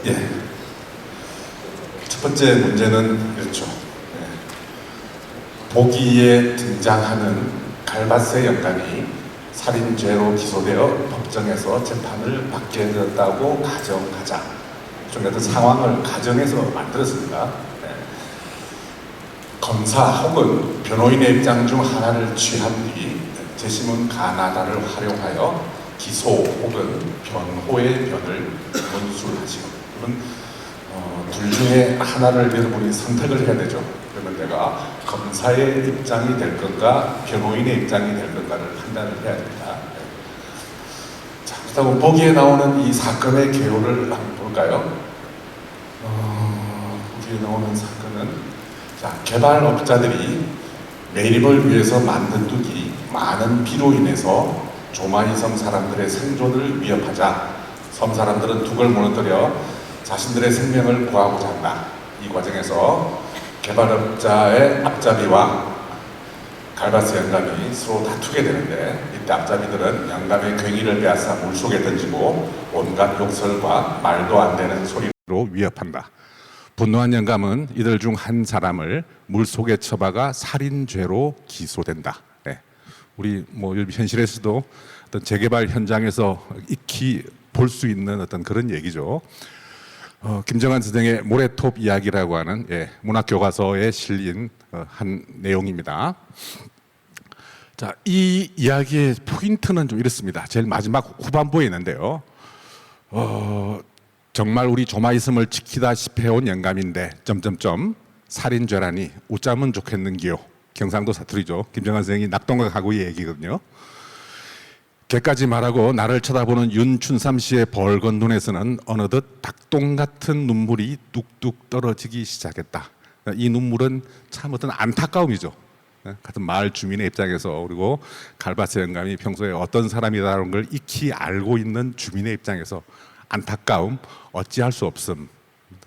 예. 첫 번째 문제는 이렇죠. 예. 보기에 등장하는 갈바세 영감이 살인죄로 기소되어 법정에서 재판을 받게 되었다고 가정하자. 좀 어떤 상황을 가정해서 만들었습니다. 예. 검사 혹은 변호인의 입장 중 하나를 취한 뒤 재심은 가나다를 활용하여 기소 혹은 변호의 변을 문술하시고, 그러면 둘 중에 하나를 여러분이 선택을 해야 되죠. 그러면 내가 검사의 입장이 될 건가 변호인의 입장이 될 건가를 판단을 해야 됩니다. 자, 그렇다고 보기에 나오는 이 사건의 개요를 한번 볼까요? 보기에 나오는 사건은, 자, 개발업자들이 매립을 위해서 만든 뚝이 많은 비로 인해서 조마이 섬 사람들의 생존을 위협하자 섬 사람들은 뚝을 무너뜨려 자신들의 생명을 구하고자 한다. 이 과정에서 개발업자의 앞잡이와 갈바스 영감이 서로 다투게 되는데, 이때 앞잡이들은 영감의 괭이를 빼앗아 물속에 던지고 온갖 욕설과 말도 안 되는 소리로 위협한다. 분노한 영감은 이들 중 한 사람을 물속에 처박아 살인죄로 기소된다. 네. 우리 현실에서도 어떤 재개발 현장에서 익히 볼 수 있는 어떤 그런 얘기죠. 김정한 선생의 모래톱 이야기라고 하는 문학 교과서에 실린 한 내용입니다. 자, 이 이야기의 포인트는 좀 이렇습니다. 제일 마지막 후반부에 있는데요. 정말 우리 조마이섬을 지키다시피 해온 영감인데 살인죄라니 웃자면 좋겠는기요. 경상도 사투리죠. 김정한 선생이 낙동강 가구의 얘기거든요. 개까지 말하고 나를 쳐다보는 윤춘삼 씨의 벌건 눈에서는 어느덧 닭똥 같은 눈물이 뚝뚝 떨어지기 시작했다. 이 눈물은 참 어떤 안타까움이죠. 같은 마을 주민의 입장에서, 그리고 갈바세 영감이 평소에 어떤 사람이라는 걸 익히 알고 있는 주민의 입장에서 안타까움, 어찌할 수 없음,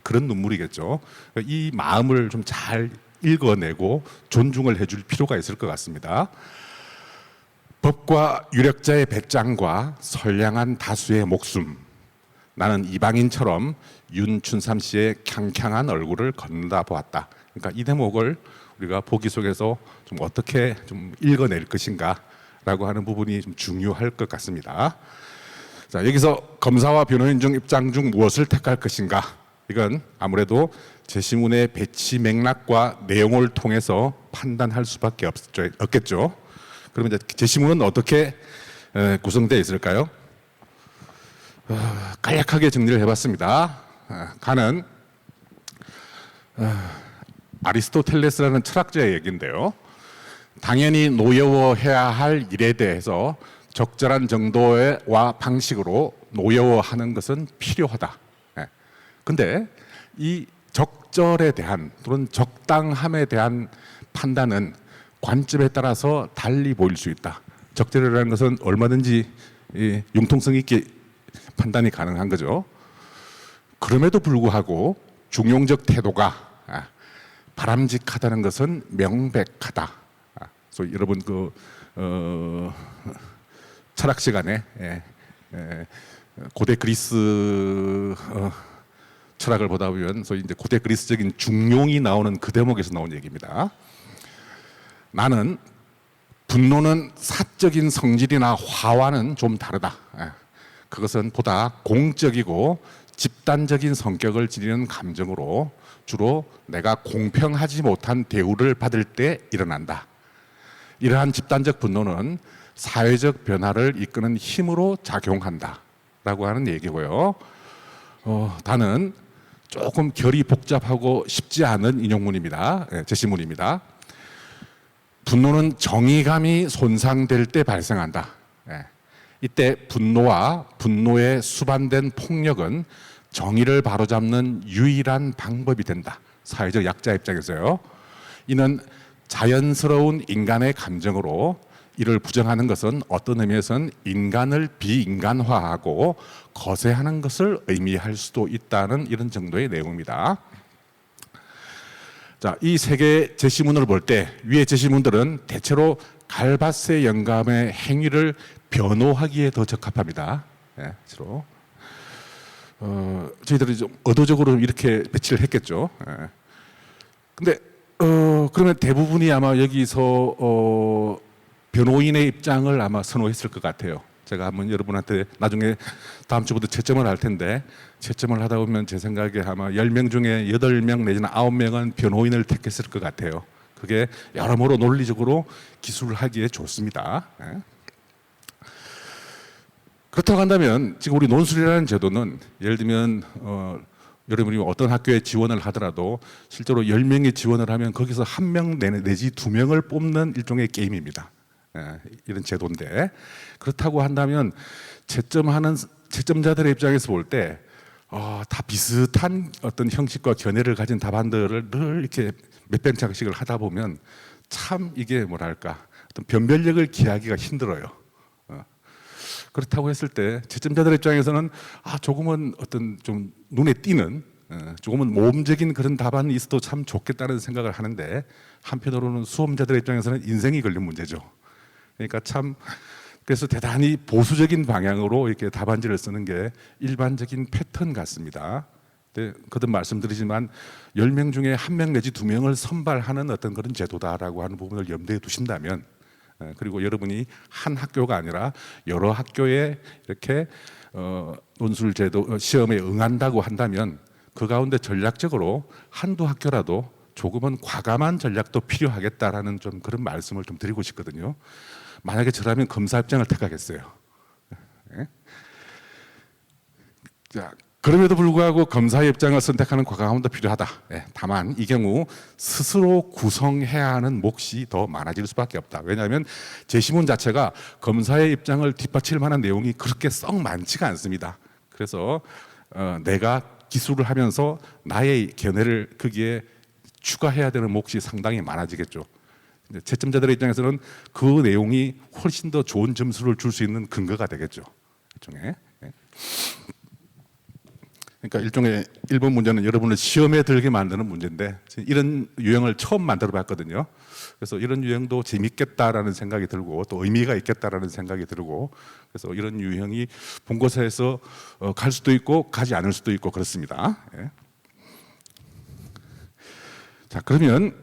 그런 눈물이겠죠. 이 마음을 좀 잘 읽어내고 존중을 해줄 필요가 있을 것 같습니다. 법과 유력자의 배짱과 선량한 다수의 목숨, 나는 이방인처럼 윤춘삼 씨의 캉캉한 얼굴을 건너다 보았다. 그러니까 이 대목을 우리가 보기 속에서 좀 어떻게 좀 읽어낼 것인가라고 하는 부분이 좀 중요할 것 같습니다. 자, 여기서 검사와 변호인 중 입장 중 무엇을 택할 것인가? 이건 아무래도 재심문의 배치 맥락과 내용을 통해서 판단할 수밖에 없겠죠. 그러면 이제 재심문은 어떻게 구성되어 있을까요? 간략하게 정리를 해봤습니다. 가는 아리스토텔레스라는 철학자의 얘기인데요. 당연히 노여워해야 할 일에 대해서 적절한 정도와 방식으로 노여워하는 것은 필요하다. 근데 이 적절에 대한 또는 적당함에 대한 판단은 관점에 따라서 달리 보일 수 있다. 적절이라는 것은 얼마든지 융통성 있게 판단이 가능한 거죠. 그럼에도 불구하고 중용적 태도가 바람직하다는 것은 명백하다. 그래서 여러분 철학 시간에 고대 그리스 철학을 보다 보면 소위 이제 고대 그리스적인 중용이 나오는 그 대목에서 나온 얘기입니다. 나는 분노는 사적인 성질이나 화와는 좀 다르다. 그것은 보다 공적이고 집단적인 성격을 지니는 감정으로 주로 내가 공평하지 못한 대우를 받을 때 일어난다. 이러한 집단적 분노는 사회적 변화를 이끄는 힘으로 작용한다 라고 하는 얘기고요. 다는 조금 결이 복잡하고 쉽지 않은 인용문입니다. 제시문입니다. 분노는 정의감이 손상될 때 발생한다. 이때 분노와 분노에 수반된 폭력은 정의를 바로잡는 유일한 방법이 된다. 사회적 약자 입장에서요. 이는 자연스러운 인간의 감정으로 이를 부정하는 것은 어떤 의미에서는 인간을 비인간화하고 거세하는 것을 의미할 수도 있다는 이런 정도의 내용입니다. 자, 이 세 개의 제시문을 볼 때 위의 제시문들은 대체로 갈바세 영감의 행위를 변호하기에 더 적합합니다. 주로. 저희들이 좀 의도적으로 이렇게 배치를 했겠죠. 예. 근데 그러면 대부분이 아마 여기서 변호인의 입장을 아마 선호했을 것 같아요. 제가 한번 여러분한테 나중에 다음 주부터 채점을 할 텐데 채점을 하다 보면 제 생각에 아마 10명 중에 8명 내지는 9명은 변호인을 택했을 것 같아요. 그게 여러모로 논리적으로 기술하기에 좋습니다. 예. 그렇다고 한다면 지금 우리 논술이라는 제도는 예를 들면 여러분이 어떤 학교에 지원을 하더라도 실제로 10명이 지원을 하면 거기서 1명 내지 2명을 뽑는 일종의 게임입니다. 예, 이런 제도인데 그렇다고 한다면 채점자들의 입장에서 볼 때 다 비슷한 어떤 형식과 견해를 가진 답안들을 늘 이렇게 몇백 장씩을 하다 보면 참 이게 뭐랄까 어떤 변별력을 기하기가 힘들어요. 그렇다고 했을 때 채점자들의 입장에서는 조금은 어떤 좀 눈에 띄는 조금은 모험적인 그런 답안이 있어도 참 좋겠다는 생각을 하는데 한편으로는 수험자들의 입장에서는 인생이 걸린 문제죠. 그러니까 참 그래서 대단히 보수적인 방향으로 이렇게 답안지를 쓰는 게 일반적인 패턴 같습니다. 거듭 말씀드리지만 10명 중에 1명 내지 2명을 선발하는 어떤 그런 제도다라고 하는 부분을 염두에 두신다면 그리고 여러분이 한 학교가 아니라 여러 학교에 이렇게 논술 제도 시험에 응한다고 한다면 그 가운데 전략적으로 한두 학교라도 조금은 과감한 전략도 필요하겠다라는 좀 그런 말씀을 좀 드리고 싶거든요. 만약에 저라면 검사 입장을 택하겠어요. 자, 그럼에도 불구하고 검사의 입장을 선택하는 과감함도 필요하다. 다만 이 경우 스스로 구성해야 하는 몫이 더 많아질 수밖에 없다. 왜냐하면 제시문 자체가 검사의 입장을 뒷받칠 만한 내용이 그렇게 썩 많지가 않습니다. 그래서 내가 기술을 하면서 나의 견해를 거기에 추가해야 되는 몫이 상당히 많아지겠죠. 채점자들의 입장에서는 그 내용이 훨씬 더 좋은 점수를 줄 수 있는 근거가 되겠죠. 일종의. 그러니까 일종의 1번 문제는 여러분을 시험에 들게 만드는 문제인데 이런 유형을 처음 만들어 봤거든요. 그래서 이런 유형도 재밌겠다라는 생각이 들고 또 의미가 있겠다라는 생각이 들고 그래서 이런 유형이 본고사에서 갈 수도 있고 가지 않을 수도 있고 그렇습니다. 자, 그러면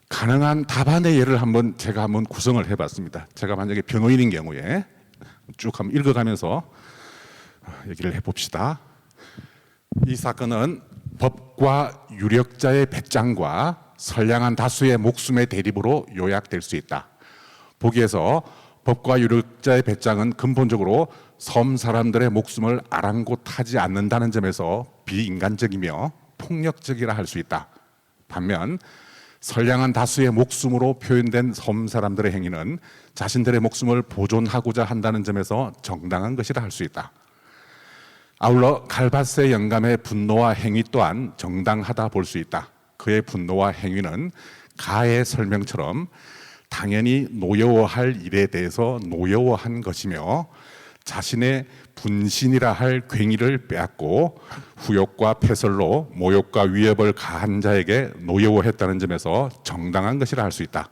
가능한 답안의 예를 제가 한번 구성을 해봤습니다. 제가 만약에 변호인인 경우에 쭉 한번 읽어가면서 얘기를 해봅시다. 이 사건은 법과 유력자의 배짱과 선량한 다수의 목숨의 대립으로 요약될 수 있다. 보기에서 법과 유력자의 배짱은 근본적으로 섬 사람들의 목숨을 아랑곳하지 않는다는 점에서 비인간적이며 폭력적이라 할 수 있다. 반면 선량한 다수의 목숨으로 표현된 섬 사람들의 행위는 자신들의 목숨을 보존하고자 한다는 점에서 정당한 것이라 할 수 있다. 아울러 갈바세 영감의 분노와 행위 또한 정당하다 볼 수 있다. 그의 분노와 행위는 가의 설명처럼 당연히 노여워할 일에 대해서 노여워한 것이며 자신의 분신이라 할 권위를 빼앗고 후욕과 패설로 모욕과 위협을 가한 자에게 노여워했다는 점에서 정당한 것이라 할 수 있다.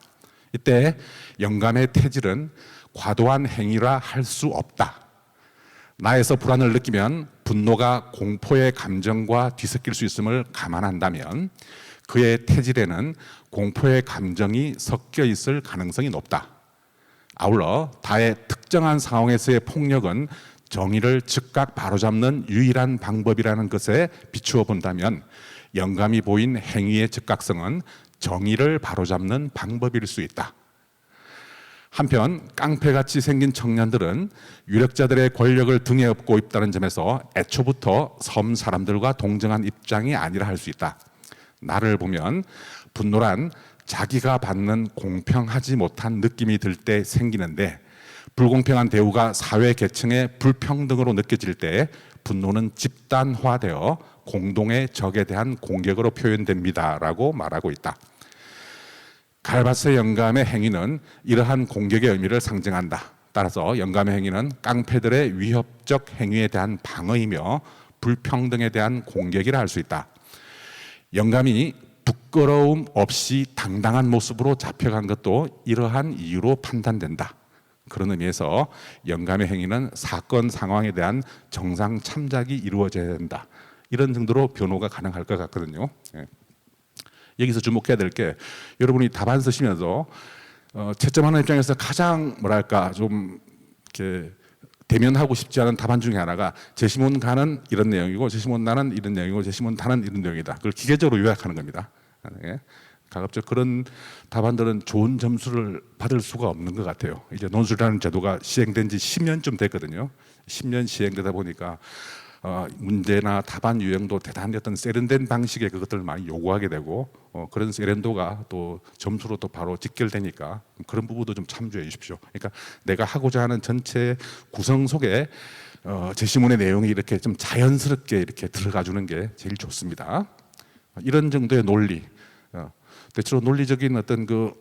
이때 영감의 태질은 과도한 행위라 할 수 없다. 나에서 불안을 느끼면 분노가 공포의 감정과 뒤섞일 수 있음을 감안한다면 그의 태질에는 공포의 감정이 섞여 있을 가능성이 높다. 아울러 다의 특정한 상황에서의 폭력은 정의를 즉각 바로잡는 유일한 방법이라는 것에 비추어 본다면 영감이 보인 행위의 즉각성은 정의를 바로잡는 방법일 수 있다. 한편 깡패같이 생긴 청년들은 유력자들의 권력을 등에 업고 있다는 점에서 애초부터 섬 사람들과 동정한 입장이 아니라 할 수 있다. 나를 보면 분노란 자기가 받는 공평하지 못한 느낌이 들 때 생기는데 불공평한 대우가 사회 계층의 불평등으로 느껴질 때 분노는 집단화되어 공동의 적에 대한 공격으로 표현됩니다라고 말하고 있다. 갈바세 영감의 행위는 이러한 공격의 의미를 상징한다. 따라서 영감의 행위는 깡패들의 위협적 행위에 대한 방어이며 불평등에 대한 공격이라 할 수 있다. 영감이 부끄러움 없이 당당한 모습으로 잡혀간 것도 이러한 이유로 판단된다. 그런 의미에서 영감의 행위는 사건 상황에 대한 정상 참작이 이루어져야 된다. 이런 정도로 변호가 가능할 것 같거든요. 예. 여기서 주목해야 될 게 여러분이 답안 쓰시면서 채점하는 입장에서 가장 뭐랄까 좀 이렇게 대면하고 싶지 않은 답안 중에 하나가 제시문 가는 이런 내용이고 제시문 나는 이런 내용이고 제시문 다는 이런 내용이다. 그걸 기계적으로 요약하는 겁니다. 예. 가급적 그런 답안들은 좋은 점수를 받을 수가 없는 것 같아요. 이제 논술이라는 제도가 시행된 지 10년쯤 됐거든요. 10년 시행되다 보니까 문제나 답안 유형도 대단히 어떤 세련된 방식의 그것들을 많이 요구하게 되고 그런 세련도가 또 점수로 또 바로 직결되니까 그런 부분도 좀 참조해 주십시오. 그러니까 내가 하고자 하는 전체 구성 속에 제시문의 내용이 이렇게 좀 자연스럽게 이렇게 들어가 주는 게 제일 좋습니다. 이런 정도의 논리, 대체로 논리적인 어떤 그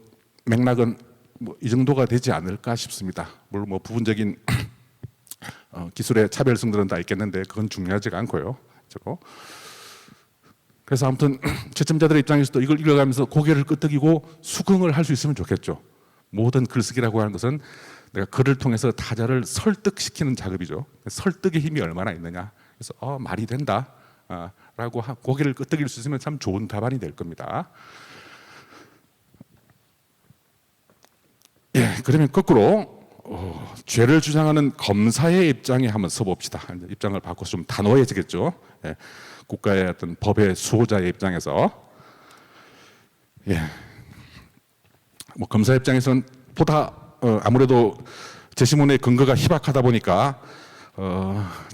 맥락은 뭐 이 정도가 되지 않을까 싶습니다. 물론 뭐 부분적인 기술의 차별성들은 다 있겠는데 그건 중요하지가 않고요. 그래서 아무튼 채점자들의 입장에서도 이걸 읽어가면서 고개를 끄덕이고 수긍을 할 수 있으면 좋겠죠. 모든 글쓰기라고 하는 것은 내가 글을 통해서 타자를 설득시키는 작업이죠. 설득의 힘이 얼마나 있느냐. 그래서 말이 된다 라고 고개를 끄덕일 수 있으면 참 좋은 답안이 될 겁니다. 예, 그러면 거꾸로 죄를 주장하는 검사의 입장에 한번 서봅시다. 입장을 바꿔서 좀 단호해지겠죠. 예, 국가의 어떤 법의 수호자의 입장에서, 예, 뭐 검사 입장에서는 보다 아무래도 제시문의 근거가 희박하다 보니까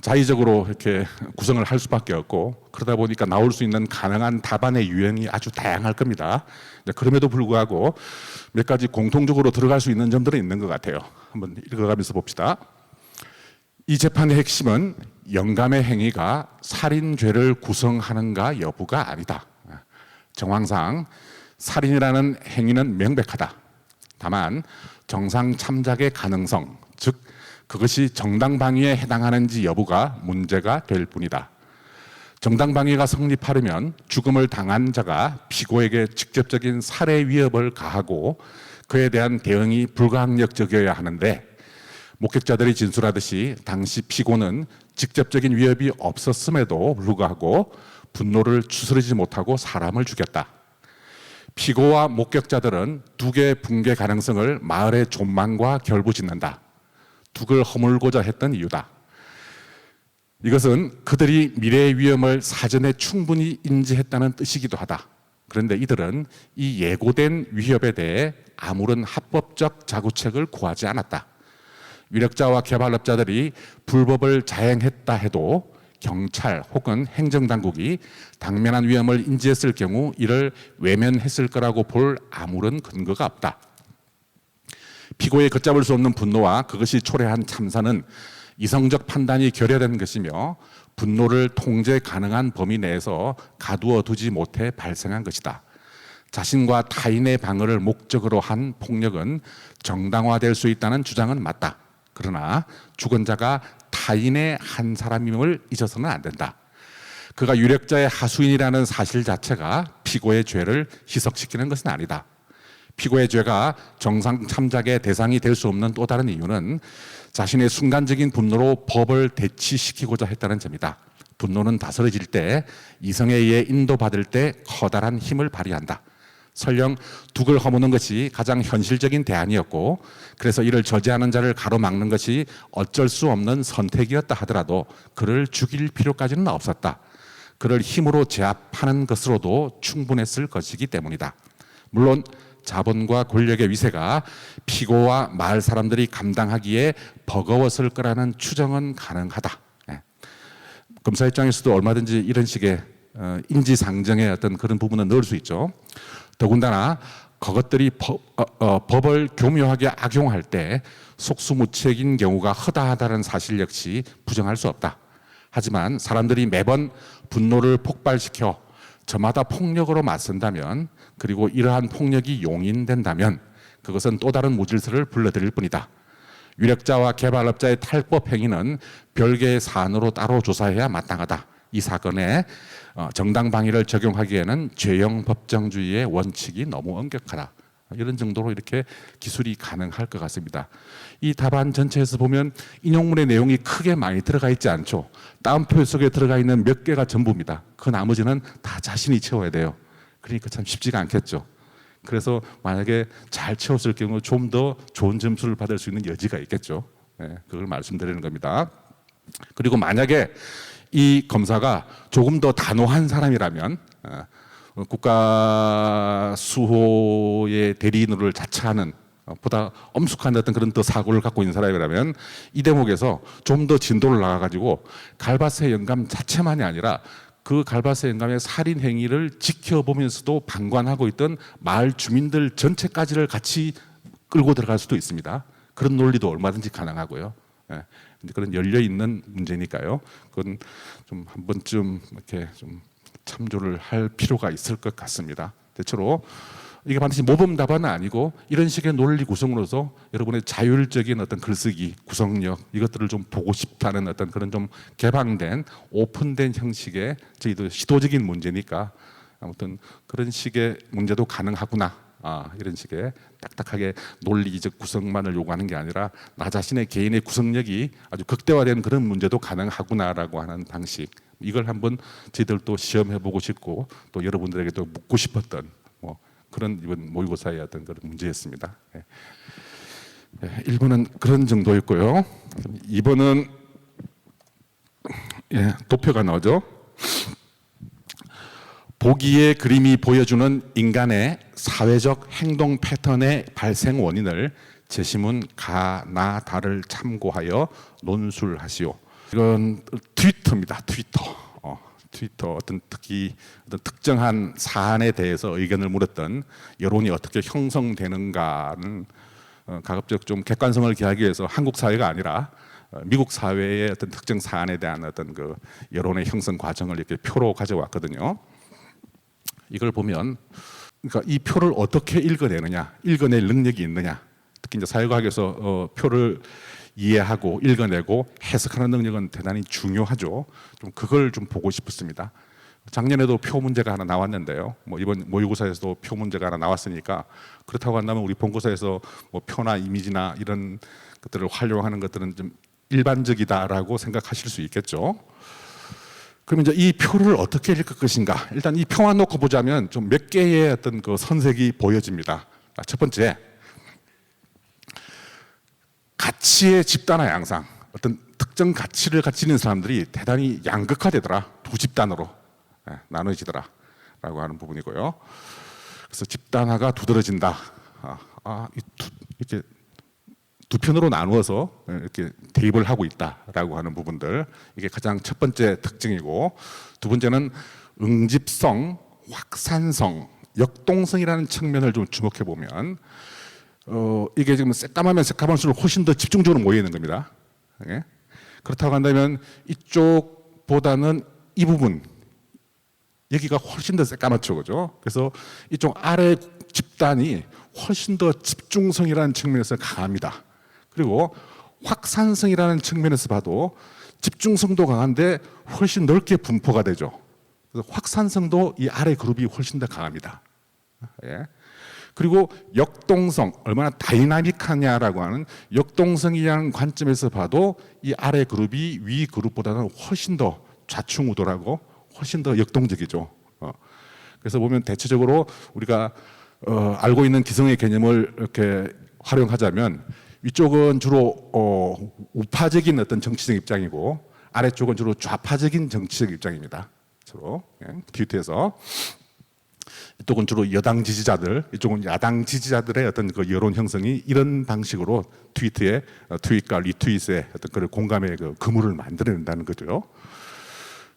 자의적으로 이렇게 구성을 할 수밖에 없고 그러다 보니까 나올 수 있는 가능한 답안의 유형이 아주 다양할 겁니다. 그럼에도 불구하고 몇 가지 공통적으로 들어갈 수 있는 점들은 있는 것 같아요. 한번 읽어가면서 봅시다. 이 재판의 핵심은 영감의 행위가 살인죄를 구성하는가 여부가 아니다. 정황상 살인이라는 행위는 명백하다. 다만 정상 참작의 가능성, 즉 그것이 정당방위에 해당하는지 여부가 문제가 될 뿐이다. 정당방위가 성립하려면 죽음을 당한 자가 피고에게 직접적인 살해 위협을 가하고 그에 대한 대응이 불가항력적이어야 하는데 목격자들이 진술하듯이 당시 피고는 직접적인 위협이 없었음에도 불구하고 분노를 추스르지 못하고 사람을 죽였다. 피고와 목격자들은 두 개의 붕괴 가능성을 마을의 존망과 결부짓는다. 둑을 허물고자 했던 이유다. 이것은 그들이 미래의 위험을 사전에 충분히 인지했다는 뜻이기도 하다. 그런데 이들은 이 예고된 위협에 대해 아무런 합법적 자구책을 구하지 않았다. 위력자와 개발업자들이 불법을 자행했다 해도 경찰 혹은 행정당국이 당면한 위험을 인지했을 경우 이를 외면했을 거라고 볼 아무런 근거가 없다. 피고의 걷잡을 수 없는 분노와 그것이 초래한 참사는 이성적 판단이 결여된 것이며 분노를 통제 가능한 범위 내에서 가두어 두지 못해 발생한 것이다. 자신과 타인의 방어를 목적으로 한 폭력은 정당화될 수 있다는 주장은 맞다. 그러나 죽은 자가 타인의 한 사람임을 잊어서는 안 된다. 그가 유력자의 하수인이라는 사실 자체가 피고의 죄를 희석시키는 것은 아니다. 피고의 죄가 정상 참작의 대상이 될 수 없는 또 다른 이유는 자신의 순간적인 분노로 법을 대치시키고자 했다는 점이다. 분노는 다스려질 때 이성에 의해 인도받을 때 커다란 힘을 발휘한다. 설령 둑을 허무는 것이 가장 현실적인 대안이었고 그래서 이를 저지하는 자를 가로막는 것이 어쩔 수 없는 선택이었다 하더라도 그를 죽일 필요까지는 없었다. 그를 힘으로 제압하는 것으로도 충분했을 것이기 때문이다. 물론 자본과 권력의 위세가 피고와 마을 사람들이 감당하기에 버거웠을 거라는 추정은 가능하다. 검사 입장에서도 얼마든지 이런 식의 인지상정의 어떤 그런 부분은 넣을 수 있죠. 더군다나 그것들이 법을 교묘하게 악용할 때 속수무책인 경우가 허다하다는 사실 역시 부정할 수 없다. 하지만 사람들이 매번 분노를 폭발시켜 저마다 폭력으로 맞선다면 그리고 이러한 폭력이 용인된다면 그것은 또 다른 무질서를 불러들일 뿐이다. 위력자와 개발업자의 탈법 행위는 별개의 사안으로 따로 조사해야 마땅하다. 이 사건에 정당방위를 적용하기에는 죄형 법정주의의 원칙이 너무 엄격하다. 이런 정도로 이렇게 기술이 가능할 것 같습니다. 이 답안 전체에서 보면 인용문의 내용이 크게 많이 들어가 있지 않죠. 따옴표 속에 들어가 있는 몇 개가 전부입니다. 그 나머지는 다 자신이 채워야 돼요. 그러니까 참 쉽지가 않겠죠. 그래서 만약에 잘 채웠을 경우 좀 더 좋은 점수를 받을 수 있는 여지가 있겠죠. 네, 그걸 말씀드리는 겁니다. 그리고 만약에 이 검사가 조금 더 단호한 사람이라면 국가 수호의 대리인을 자처하는 보다 엄숙한 어떤 그런 더 사고를 갖고 있는 사람이라면 이 대목에서 좀 더 진도를 나가가지고 갈바세 영감 자체만이 아니라 그 갈바세 영감의 살인 행위를 지켜보면서도 방관하고 있던 마을 주민들 전체까지를 같이 끌고 들어갈 수도 있습니다. 그런 논리도 얼마든지 가능하고요. 예, 그런 열려 있는 문제니까요. 그건 좀 한 번쯤 이렇게 좀 참조를 할 필요가 있을 것 같습니다. 대체로 이게 반드시 모범 답안은 아니고 이런 식의 논리 구성으로서 여러분의 자율적인 어떤 글쓰기 구성력 이것들을 좀 보고 싶다는 어떤 그런 좀 개방된 오픈된 형식의 저희도 시도적인 문제니까 아무튼 그런 식의 문제도 가능하구나. 이런 식의 딱딱하게 논리적 구성만을 요구하는 게 아니라 나 자신의 개인의 구성력이 아주 극대화된 그런 문제도 가능하구나라고 하는 방식 이걸 한번 저희들도 시험해보고 싶고 또 여러분들에게도 묻고 싶었던 뭐 그런 이번 모의고사의 어떤 그런 문제였습니다. 1번은 그런 정도였고요. 2번은 도표가 나오죠. 보기의 그림이 보여주는 인간의 사회적 행동 패턴의 발생 원인을 제시문 가, 나, 다를 참고하여 논술하시오. 이건 트위터입니다. 트위터 어떤 특정한 사안에 대해서 의견을 물었던 여론이 어떻게 형성되는가는 가급적 좀 객관성을 기하기 위해서 한국 사회가 아니라 미국 사회의 어떤 특정 사안에 대한 어떤 그 여론의 형성 과정을 이렇게 표로 가져왔거든요. 이걸 보면 그러니까 이 표를 어떻게 읽어내느냐, 읽어낼 능력이 있느냐, 특히 이제 사회과학에서 표를 이해하고 읽어내고 해석하는 능력은 대단히 중요하죠. 좀 그걸 좀 보고 싶었습니다. 작년에도 표 문제가 하나 나왔는데요. 뭐 이번 모의고사에서도 표 문제가 하나 나왔으니까 그렇다고 한다면 우리 본고사에서 뭐 표나 이미지나 이런 것들을 활용하는 것들은 좀 일반적이다라고 생각하실 수 있겠죠. 그럼 이제 이 표를 어떻게 읽을 것인가? 일단 이 표만 놓고 보자면 좀 몇 개의 어떤 그 선색이 보여집니다. 첫 번째, 가치의 집단화 양상. 어떤 특정 가치를 가지는 사람들이 대단히 양극화되더라. 두 집단으로 나눠지더라라고 하는 부분이고요. 그래서 집단화가 두드러진다. 이렇게 두 편으로 나누어서 이렇게 대입을 하고 있다라고 하는 부분들 이게 가장 첫 번째 특징이고 두 번째는 응집성, 확산성, 역동성이라는 측면을 좀 주목해 보면 이게 지금 새까마면 새까만수록 훨씬 더 집중적으로 모여 있는 겁니다. 예? 그렇다고 한다면 이쪽보다는 이 부분 여기가 훨씬 더 새까맣죠, 그죠? 그래서 이쪽 아래 집단이 훨씬 더 집중성이라는 측면에서 강합니다. 그리고 확산성이라는 측면에서 봐도 집중성도 강한데 훨씬 넓게 분포가 되죠. 그래서 확산성도 이 아래 그룹이 훨씬 더 강합니다. 예. 그리고 역동성, 얼마나 다이나믹하냐라고 하는 역동성이라는 관점에서 봐도 이 아래 그룹이 위 그룹보다는 훨씬 더 좌충우돌하고 훨씬 더 역동적이죠. 그래서 보면 대체적으로 우리가 알고 있는 기성의 개념을 이렇게 활용하자면 위쪽은 주로 우파적인 어떤 정치적 입장이고 아래쪽은 주로 좌파적인 정치적 입장입니다. 주로 트위터에서 이쪽은 주로 여당 지지자들, 이쪽은 야당 지지자들의 어떤 그 여론 형성이 이런 방식으로 트위터의 트윗과 리트윗의 어떤 그 공감의 그 그물을 만들어낸다는 거죠.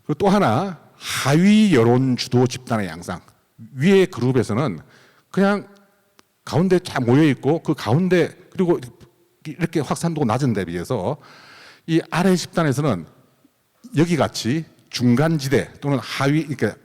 그리고 또 하나 하위 여론 주도 집단의 양상. 위의 그룹에서는 그냥 가운데 쫙 모여 있고 그 가운데 그리고 이렇게 확산도가 낮은 데 비해서 이 아래 집단에서는 여기 같이 중간지대 또는 하위 그러니까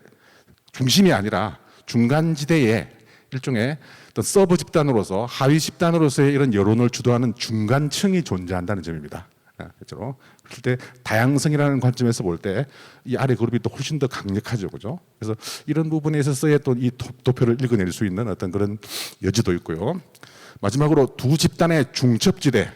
중심이 아니라 중간지대에 일종의 어떤 서브 집단으로서 하위 집단으로서의 이런 여론을 주도하는 중간층이 존재한다는 점입니다. 그렇죠? 그럴 때 다양성이라는 관점에서 볼 때 이 아래 그룹이 또 훨씬 더 강력하죠, 그죠? 그래서 이런 부분에 있어서의 또 이 도표를 읽어낼 수 있는 어떤 그런 여지도 있고요. 마지막으로 두 집단의 중첩지대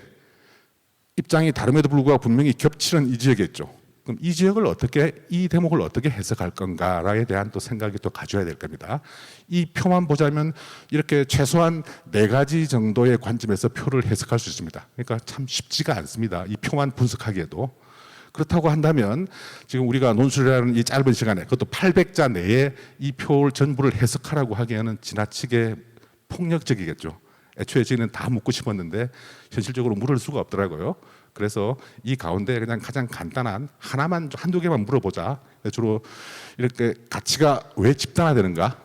입장이 다름에도 불구하고 분명히 겹치는 이 지역이 있죠. 그럼 이 지역을 어떻게, 이 대목을 어떻게 해석할 건가에 대한 또 생각이 또 가져야 될 겁니다. 이 표만 보자면 이렇게 최소한 4가지 정도의 관점에서 표를 해석할 수 있습니다. 그러니까 참 쉽지가 않습니다. 이 표만 분석하기에도. 그렇다고 한다면 지금 우리가 논술이라는 이 짧은 시간에 그것도 800자 내에 이 표를 전부를 해석하라고 하기에는 지나치게 폭력적이겠죠. 애초에 저희는 다 묻고 싶었는데 현실적으로 물을 수가 없더라고요. 그래서 이 가운데 그냥 가장 간단한 하나만, 한두 개만 물어보자. 주로 이렇게 가치가 왜 집단화되는가?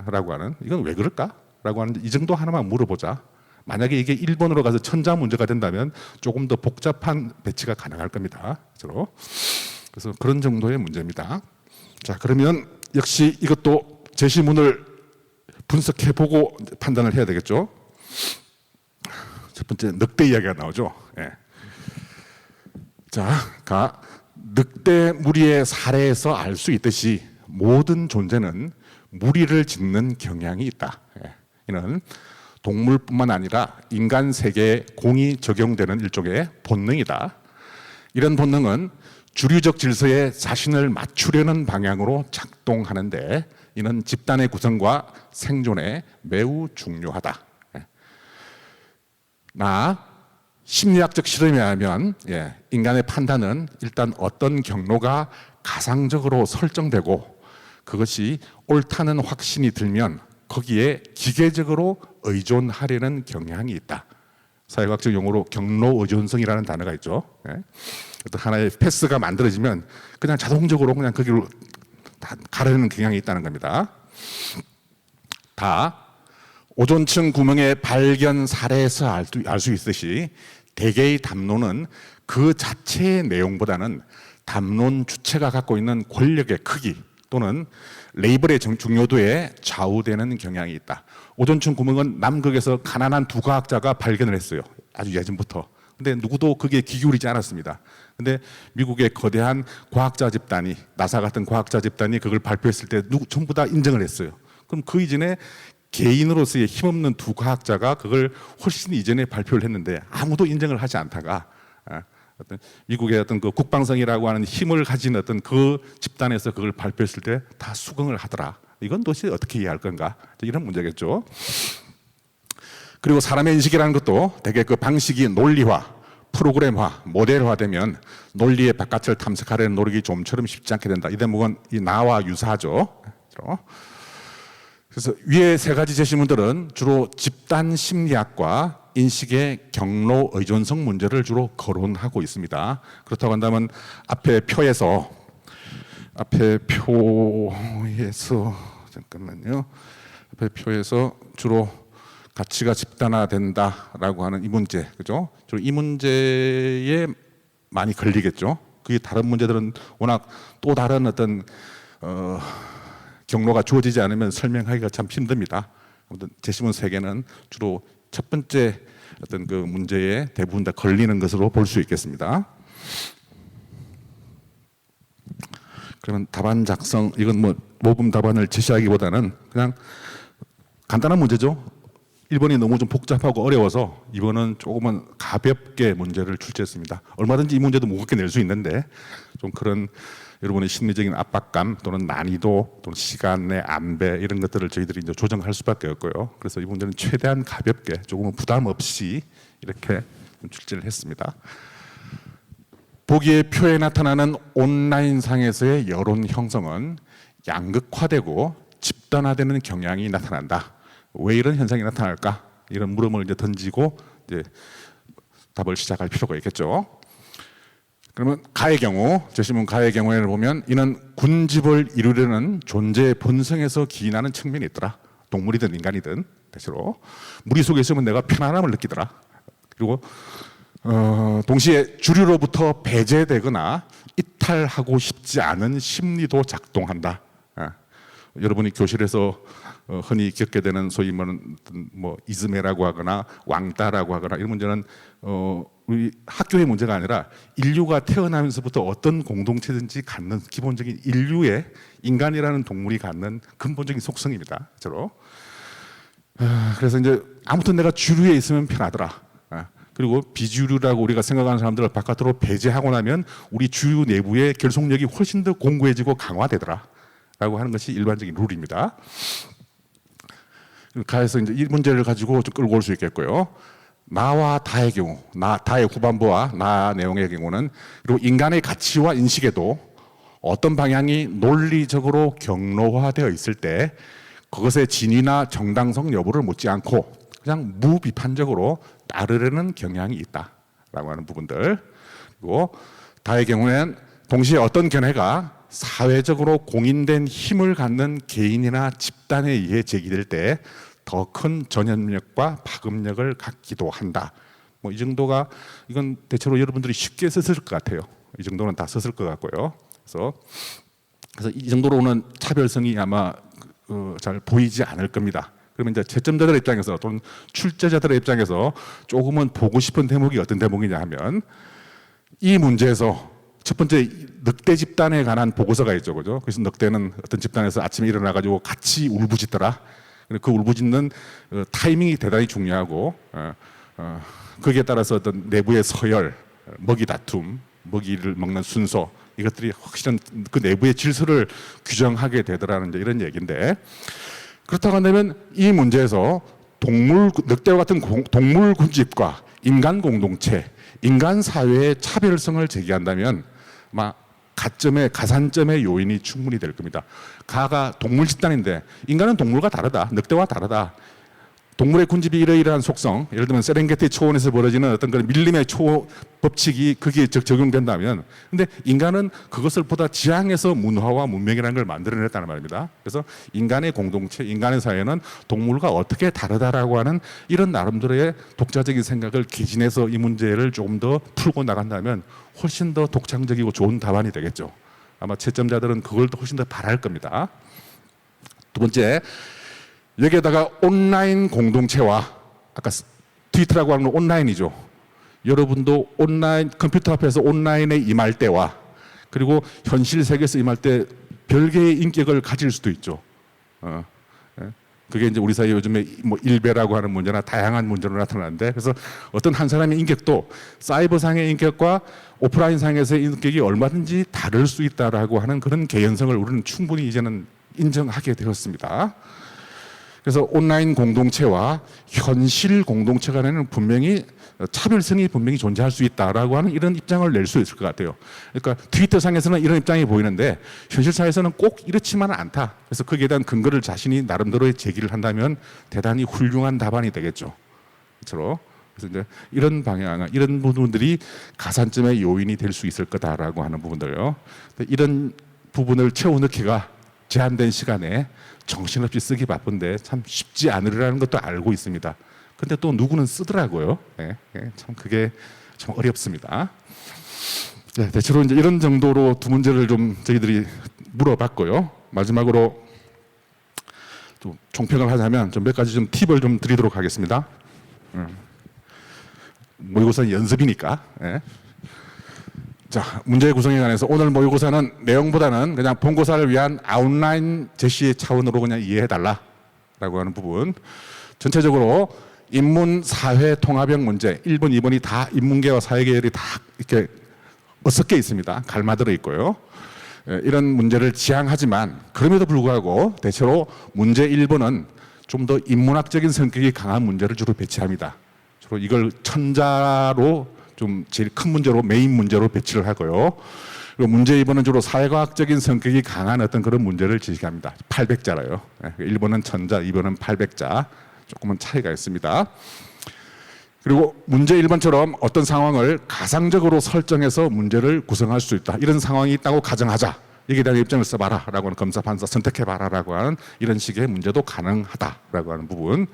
라고 하는, 이건 왜 그럴까? 라고 하는 이 정도 하나만 물어보자. 만약에 이게 1번으로 가서 천자 문제가 된다면 조금 더 복잡한 배치가 가능할 겁니다. 그래서 그런 정도의 문제입니다. 자, 그러면 역시 이것도 제시문을 분석해보고 판단을 해야 되겠죠. 첫 번째 늑대 이야기가 나오죠. 예. 자, 늑대 무리의 사례에서 알 수 있듯이 모든 존재는 무리를 짓는 경향이 있다. 예. 이는 동물뿐만 아니라 인간 세계에 공이 적용되는 일종의 본능이다. 이런 본능은 주류적 질서에 자신을 맞추려는 방향으로 작동하는데 이는 집단의 구성과 생존에 매우 중요하다. 심리학적 실험에 의하면 인간의 판단은 일단 어떤 경로가 가상적으로 설정되고 그것이 옳다는 확신이 들면 거기에 기계적으로 의존하려는 경향이 있다. 사회학적 용어로 경로 의존성이라는 단어가 있죠. 어떤 하나의 패스가 만들어지면 그냥 자동적으로 그냥 거기로 다 가려는 경향이 있다는 겁니다. 다 오존층 구멍의 발견 사례에서 알 수 있듯이 대개의 담론은 그 자체의 내용보다는 담론 주체가 갖고 있는 권력의 크기 또는 레이블의 중요도에 좌우되는 경향이 있다. 오존층 구멍은 남극에서 가난한 두 과학자가 발견을 했어요. 아주 예전부터. 근데 누구도 그게 귀 기울이지 않았습니다. 근데 미국의 거대한 과학자 집단이, 나사 같은 과학자 집단이 그걸 발표했을 때 전부 다 인정을 했어요. 그럼 그 이전에 개인으로서의 힘없는 두 과학자가 그걸 훨씬 이전에 발표를 했는데 아무도 인정을 하지 않다가 어떤 미국의 어떤 그 국방성이라고 하는 힘을 가진 어떤 그 집단에서 그걸 발표했을 때 다 수긍을 하더라. 이건 도대체 어떻게 이해할 건가? 이런 문제겠죠. 그리고 사람의 인식이라는 것도 대개 그 방식이 논리화, 프로그램화, 모델화되면 논리의 바깥을 탐색하려는 노력이 좀처럼 쉽지 않게 된다. 이 대목은 이 나와 유사하죠. 그래서 위의 3가지 제시문들은 주로 집단 심리학과 인식의 경로 의존성 문제를 주로 거론하고 있습니다. 그렇다고 한다면 앞에 표에서 잠깐만요. 앞에 표에서 주로 가치가 집단화된다라고 하는 이 문제, 그죠? 주로 이 문제에 많이 걸리겠죠. 그게 다른 문제들은 워낙 또 다른 어떤 경로가 주어지지 않으면 설명하기가 참 힘듭니다. 아무튼 제시문 3개는 주로 첫 번째 어떤 그 문제에 대부분 다 걸리는 것으로 볼 수 있겠습니다. 그러면 답안 작성, 이건 뭐 모범 답안을 제시하기보다는 그냥 간단한 문제죠. 1번이 너무 좀 복잡하고 어려워서 2번은 조금은 가볍게 문제를 출제했습니다. 얼마든지 이 문제도 무겁게 낼 수 있는데 좀 그런 여러분의 심리적인 압박감 또는 난이도 또는 시간의 안배 이런 것들을 저희들이 이제 조정할 수밖에 없고요. 그래서 이 문제는 최대한 가볍게 조금은 부담 없이 이렇게 출제를 했습니다. 보기의 표에 나타나는 온라인상에서의 여론 형성은 양극화되고 집단화되는 경향이 나타난다. 왜 이런 현상이 나타날까? 이런 물음을 이제 던지고 이제 답을 시작할 필요가 있겠죠. 그러면 가의 경우, 제시문 가의 경우에는 보면 이는 군집을 이루려는 존재의 본성에서 기인하는 측면이 있더라. 동물이든 인간이든 대체로 무리 속에 있으면 내가 편안함을 느끼더라. 그리고 동시에 주류로부터 배제되거나 이탈하고 싶지 않은 심리도 작동한다. 여러분이 교실에서 흔히 겪게 되는 소위 뭐 이즈메라고 하거나 왕따라고 하거나 이런 문제는 우리 학교의 문제가 아니라 인류가 태어나면서부터 어떤 공동체든지 갖는 기본적인 인류의 인간이라는 동물이 갖는 근본적인 속성입니다. 저로. 그래서 이제 아무튼 내가 주류에 있으면 편하더라. 그리고 비주류라고 우리가 생각하는 사람들을 바깥으로 배제하고 나면 우리 주류 내부의 결속력이 훨씬 더 공고해지고 강화되더라. 라고 하는 것이 일반적인 룰입니다. 그래서 이제 이 문제를 가지고 좀 끌고 올 수 있겠고요. 나와 다의 경우, 다의 후반부와 나 내용의 경우는 그리고 인간의 가치와 인식에도 어떤 방향이 논리적으로 경로화되어 있을 때 그것의 진위나 정당성 여부를 묻지 않고 그냥 무비판적으로 따르려는 경향이 있다라고 하는 부분들. 그리고 다의 경우에는 동시에 어떤 견해가 사회적으로 공인된 힘을 갖는 개인이나 집단에 의해 제기될 때 더 큰 전염력과 파급력을 갖기도 한다. 뭐 이 정도가 이건 대체로 여러분들이 쉽게 썼을 것 같아요. 이 정도는 다 썼을 것 같고요. 그래서 이 정도로는 차별성이 아마 잘 보이지 않을 겁니다. 그러면 이제 채점자들의 입장에서 또는 출제자들의 입장에서 조금은 보고 싶은 대목이 어떤 대목이냐 하면 이 문제에서 첫 번째 늑대 집단에 관한 보고서가 있죠, 그죠? 그래서 늑대는 어떤 집단에서 아침에 일어나가지고 같이 울부짖더라. 그 울부짖는 타이밍이 대단히 중요하고 거기에 따라서 어떤 내부의 서열, 먹이 다툼, 먹이를 먹는 순서 이것들이 확실한 그 내부의 질서를 규정하게 되더라는 이런 얘기인데 그렇다고 한다면 이 문제에서 늑대와 같은 동물 군집과 인간 공동체, 인간 사회의 차별성을 제기한다면 아마 가산점의 요인이 충분히 될 겁니다. 가가 동물 집단인데 인간은 동물과 다르다. 늑대와 다르다. 동물의 군집이 이러이러한 속성, 예를 들면 세렝게티 초원에서 벌어지는 어떤 그런 밀림의 법칙이 거기에 적용된다면, 근데 인간은 그것을 보다 지향해서 문화와 문명이라는 걸 만들어냈다는 말입니다. 그래서 인간의 공동체, 인간의 사회는 동물과 어떻게 다르다라고 하는 이런 나름대로의 독자적인 생각을 개진해서 이 문제를 조금 더 풀고 나간다면 훨씬 더 독창적이고 좋은 답안이 되겠죠. 아마 채점자들은 그걸 훨씬 더 바랄 겁니다. 두 번째, 여기에다가 온라인 공동체와 아까 트위터라고 하는 건 온라인이죠. 여러분도 온라인 컴퓨터 앞에서 온라인에 임할 때와 그리고 현실 세계에서 임할 때 별개의 인격을 가질 수도 있죠. 그게 이제 우리 사회 요즘에 뭐 일배라고 하는 문제나 다양한 문제로 나타나는데 그래서 어떤 한 사람의 인격도 사이버상의 인격과 오프라인상에서의 인격이 얼마든지 다를 수 있다라고 하는 그런 개연성을 우리는 충분히 이제는 인정하게 되었습니다. 그래서 온라인 공동체와 현실 공동체 간에는 분명히 차별성이 분명히 존재할 수 있다라고 하는 이런 입장을 낼 수 있을 것 같아요. 그러니까 트위터상에서는 이런 입장이 보이는데 현실사에서는 꼭 이렇지만은 않다. 그래서 거기에 대한 근거를 자신이 나름대로의 제기를 한다면 대단히 훌륭한 답안이 되겠죠. 그렇죠? 그래서 이제 이런 방향, 이런 부분들이 가산점의 요인이 될 수 있을 거다라고 하는 부분들요. 이런 부분을 채워넣기가 제한된 시간에 정신없이 쓰기 바쁜데 참 쉽지 않으리라는 것도 알고 있습니다. 근데 또 누구는 쓰더라고요. 참 그게 참 어렵습니다. 대체로 이제 이런 정도로 두 문제를 좀 저희들이 물어봤고요. 마지막으로 또 총평을 하자면 좀 몇 가지 좀 팁을 좀 드리도록 하겠습니다. 모의고사는 연습이니까. 자, 문제 구성에 관해서 오늘 모의고사는 내용보다는 그냥 본고사를 위한 아웃라인 제시의 차원으로 그냥 이해해달라라고 하는 부분. 전체적으로 인문, 사회, 통합형 문제 1번, 2번이 다 인문계와 사회계열이 다 이렇게 어떻게 있습니다. 갈마들어 있고요. 이런 문제를 지향하지만 그럼에도 불구하고 대체로 문제 1번은 좀 더 인문학적인 성격이 강한 문제를 주로 배치합니다. 주로 이걸 천자로 좀 제일 큰 문제로 메인 문제로 배치를 하고요. 그리고 문제 2번은 주로 사회과학적인 성격이 강한 어떤 그런 문제를 제시합니다. 800자로요. 1번은 천자, 2번은 800자. 조금은 차이가 있습니다. 그리고 문제 1번처럼 어떤 상황을 가상적으로 설정해서 문제를 구성할 수 있다. 이런 상황이 있다고 가정하자. 여기에 대한 입장을 써봐라 라고 하는 검사, 판사 선택해봐라 라고 하는 이런 식의 문제도 가능하다라고 하는 부분.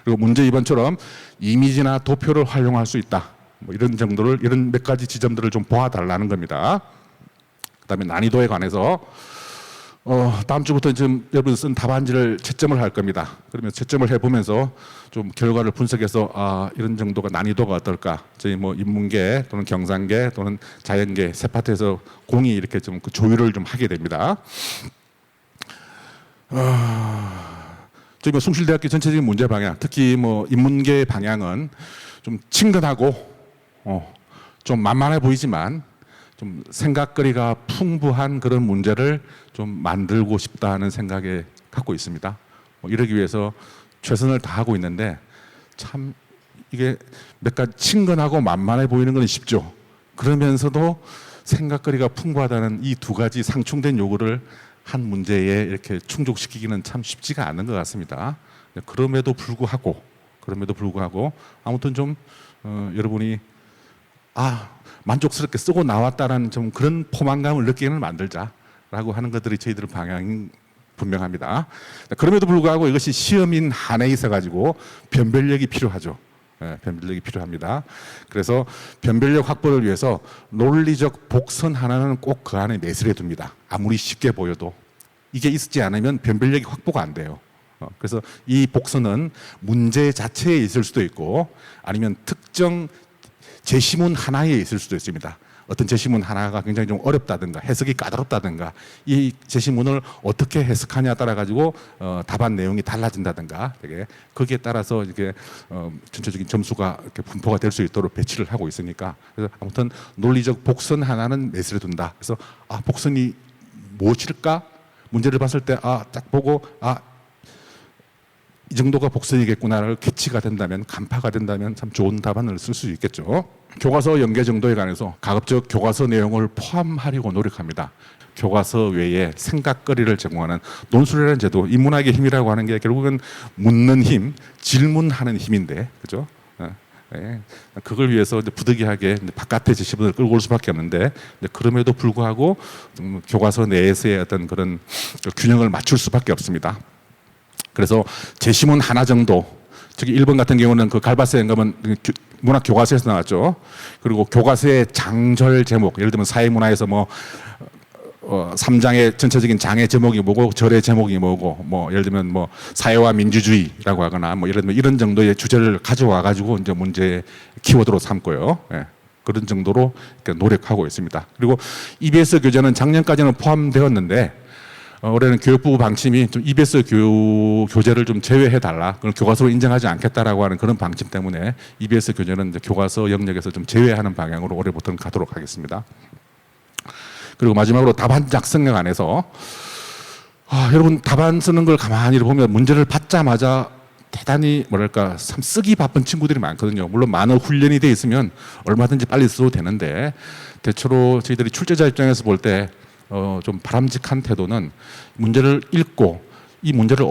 그리고 문제 2번처럼 이미지나 도표를 활용할 수 있다. 뭐 이런 정도를, 이런 몇 가지 지점들을 좀 보아달라는 겁니다. 그 다음에 난이도에 관해서 다음 주부터 지금 여러분 쓴 답안지를 채점을 할 겁니다. 그러면 채점을 해보면서 좀 결과를 분석해서 이런 정도가 난이도가 어떨까? 저희 뭐 인문계 또는 경상계 또는 자연계 세 파트에서 공이 이렇게 좀 그 조율을 좀 하게 됩니다. 저희 뭐 숭실대학교 전체적인 문제 방향, 특히 뭐 인문계 방향은 좀 친근하고 좀 만만해 보이지만 좀 생각거리가 풍부한 그런 문제를 좀 만들고 싶다는 생각에 갖고 있습니다. 이러기 위해서 최선을 다하고 있는데 참 이게 몇 가지 친근하고 만만해 보이는 건 쉽죠. 그러면서도 생각거리가 풍부하다는 이 두 가지 상충된 요구를 한 문제에 이렇게 충족시키기는 참 쉽지가 않은 것 같습니다. 그럼에도 불구하고 아무튼 좀 여러분이 만족스럽게 쓰고 나왔다라는 좀 그런 포만감을 느끼는 만들자라고 하는 것들이 저희들 방향이 분명합니다. 그럼에도 불구하고 이것이 시험인 한해 있어 가지고 변별력이 필요하죠. 변별력이 필요합니다. 그래서 변별력 확보를 위해서 논리적 복선 하나는 꼭 그 안에 내실해 둡니다. 아무리 쉽게 보여도 이게 있지 않으면 변별력이 확보가 안 돼요. 그래서 이 복선은 문제 자체에 있을 수도 있고 아니면 특정 제시문 하나에 있을 수도 있습니다. 어떤 제시문 하나가 굉장히 좀 어렵다든가 해석이 까다롭다든가 이 제시문을 어떻게 해석하냐에 따라 가지고 답안 내용이 달라진다든가 되게 거기에 따라서 이게 전체적인 점수가 이렇게 분포가 될 수 있도록 배치를 하고 있으니까 그래서 아무튼 논리적 복선 하나는 내실에 둔다. 그래서 복선이 무엇일까? 문제를 봤을 때 딱 보고 이 정도가 복선이겠구나를 캐치가 된다면 간파가 된다면 참 좋은 답안을 쓸 수 있겠죠. 교과서 연계 정도에 관해서 가급적 교과서 내용을 포함하려고 노력합니다. 교과서 외에 생각거리를 제공하는 논술이라는 제도, 인문학의 힘이라고 하는 게 결국은 묻는 힘, 질문하는 힘인데, 그죠? 그걸 위해서 부득이하게 바깥의 제시문을 끌고 올 수밖에 없는데 그럼에도 불구하고 교과서 내에서의 어떤 그런 균형을 맞출 수밖에 없습니다. 그래서 제시문 하나 정도, 특히 1번 같은 경우는 그 갈바스 연감은 문학 교과서에서 나왔죠. 그리고 교과서의 장절 제목, 예를 들면 사회문화에서 3장의 전체적인 장의 제목이 뭐고 절의 제목이 뭐고 예를 들면 사회와 민주주의라고 하거나 예를 들면 이런 정도의 주제를 가져와 가지고 이제 문제 키워드로 삼고요. 그런 정도로 노력하고 있습니다. 그리고 EBS 교재는 작년까지는 포함되었는데 올해는 교육부 방침이 좀 EBS 교재를 좀 제외해 달라. 그걸 교과서로 인정하지 않겠다라고 하는 그런 방침 때문에 EBS 교재는 이제 교과서 영역에서 좀 제외하는 방향으로 올해부터는 가도록 하겠습니다. 그리고 마지막으로 답안 작성력 안에서 여러분 답안 쓰는 걸 가만히 보면 문제를 받자마자 대단히 참 쓰기 바쁜 친구들이 많거든요. 물론 많은 훈련이 돼 있으면 얼마든지 빨리 써도 되는데 대체로 저희들이 출제자 입장에서 볼 때 좀 바람직한 태도는 문제를 읽고 이 문제를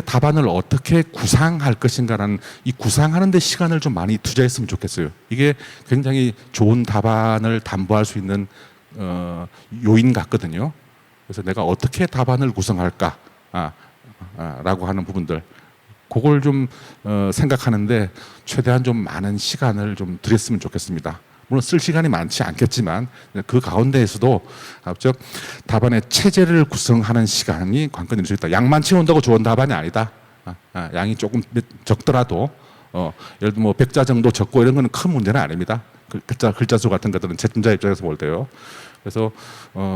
답안을 어떻게 구상할 것인가라는 이 구상하는 데 시간을 좀 많이 투자했으면 좋겠어요. 이게 굉장히 좋은 답안을 담보할 수 있는 요인 같거든요. 그래서 내가 어떻게 답안을 구성할까 라고 하는 부분들 그걸 좀 생각하는데 최대한 좀 많은 시간을 좀 들였으면 좋겠습니다. 물론 쓸 시간이 많지 않겠지만 그 가운데에서도 즉 답안의 체제를 구성하는 시간이 관건일 수 있다. 양만 채운다고 좋은 답안이 아니다. 양이 조금 적더라도 예를 들면 100자 정도 적고 이런 거는 큰 문제는 아닙니다. 글자 수 같은 것들은 채점자 입장에서 볼 때요. 그래서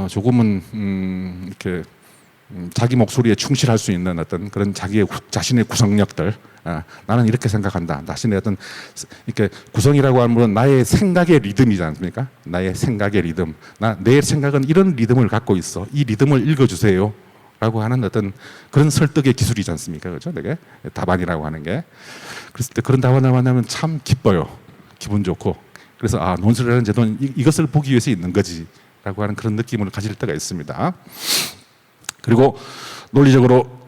조금은 이렇게 자기 목소리에 충실할 수 있는 어떤 그런 자신의 구성력들 나는 이렇게 생각한다. 자신의 어떤 이렇게 구성이라고 하는 건 나의 생각의 리듬이지 않습니까? 나의 생각의 리듬. 내 생각은 이런 리듬을 갖고 있어. 이 리듬을 읽어주세요. 라고 하는 어떤 그런 설득의 기술이지 않습니까? 그죠? 되게 답안이라고 하는 게. 그랬을 때 그런 답안을 만나면 참 기뻐요. 기분 좋고. 그래서 논술이라는 제도는 이것을 보기 위해서 있는 거지. 라고 하는 그런 느낌을 가질 때가 있습니다. 그리고 논리적으로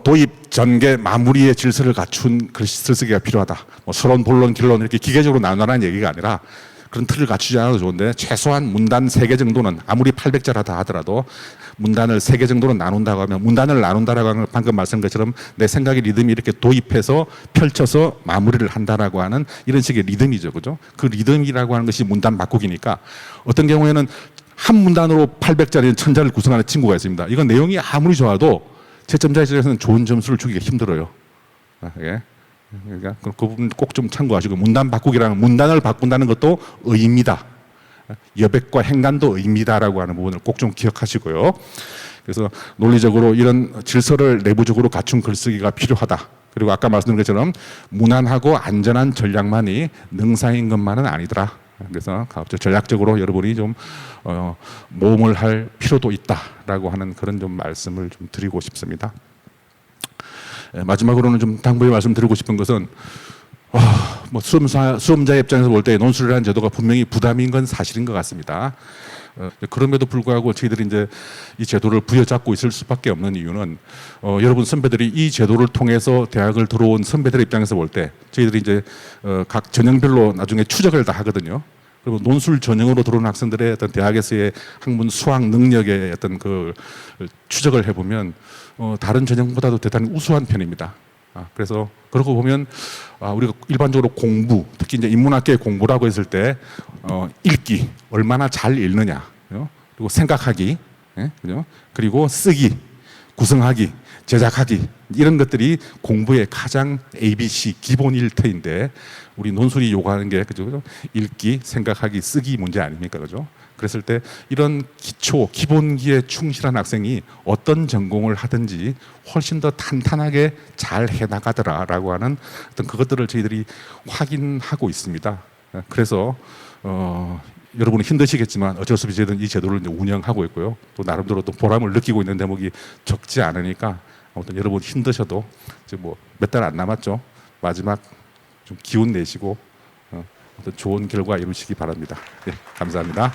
도입, 전개, 마무리의 질서를 갖춘 글쓰기가 필요하다. 서론, 본론, 결론 이렇게 기계적으로 나누라는 얘기가 아니라 그런 틀을 갖추지 않아도 좋은데 최소한 문단 3개 정도는 아무리 800자라다 하더라도 문단을 3개 정도는 나눈다고 하면 문단을 나눈다라고 하는 방금 말씀한 것처럼 내 생각의 리듬이 이렇게 도입해서 펼쳐서 마무리를 한다라고 하는 이런 식의 리듬이죠. 그죠? 그 리듬이라고 하는 것이 문단 바꾸기니까 어떤 경우에는 한 문단으로 800자리는 1000자를 구성하는 친구가 있습니다. 이건 내용이 아무리 좋아도 채점자 입장에서는 좋은 점수를 주기가 힘들어요. 예. 그러니까 그 부분 꼭 좀 참고하시고, 문단 바꾸기라는, 문단을 바꾼다는 것도 의입니다. 여백과 행간도 의입니다라고 하는 부분을 꼭 좀 기억하시고요. 그래서 논리적으로 이런 질서를 내부적으로 갖춘 글쓰기가 필요하다. 그리고 아까 말씀드린 것처럼 무난하고 안전한 전략만이 능사인 것만은 아니더라. 그래서 전략적으로 여러분이 좀 모험을 할 필요도 있다라고 하는 그런 좀 말씀을 좀 드리고 싶습니다. 마지막으로는 좀 당부의 말씀드리고 싶은 것은, 뭐 수험자의 입장에서 볼 때 논술이라는 제도가 분명히 부담인 건 사실인 것 같습니다. 그럼에도 불구하고 저희들이 이제 이 제도를 부여잡고 있을 수밖에 없는 이유는, 여러분 선배들이 이 제도를 통해서 대학을 들어온 선배들의 입장에서 볼 때 저희들이 이제 각 전형별로 나중에 추적을 다 하거든요. 그리고 논술 전형으로 들어온 학생들의 어떤 대학에서의 학문 수학 능력의 어떤 그 추적을 해보면 다른 전형보다도 대단히 우수한 편입니다. 그래서 그러고 보면 우리가 일반적으로 공부, 특히 이제 인문학계의 공부라고 했을 때 읽기, 얼마나 잘 읽느냐, 그리고 생각하기, 그죠? 그리고 쓰기, 구성하기, 제작하기, 이런 것들이 공부의 가장 ABC 기본 일터인데, 우리 논술이 요구하는 게 그죠? 읽기, 생각하기, 쓰기 문제 아닙니까, 그죠? 그랬을 때 이런 기초, 기본기에 충실한 학생이 어떤 전공을 하든지 훨씬 더 탄탄하게 잘 해나가더라라고 하는 어떤 그것들을 저희들이 확인하고 있습니다. 그래서 여러분은 힘드시겠지만 어쩔 수 없이 저희들은 이 제도를 이제 운영하고 있고요. 또 나름대로 또 보람을 느끼고 있는 대목이 적지 않으니까, 아무튼 여러분 힘드셔도 이제 뭐 몇 달 안 남았죠. 마지막 좀 기운 내시고 어떤 좋은 결과 이루시기 바랍니다. 네, 감사합니다.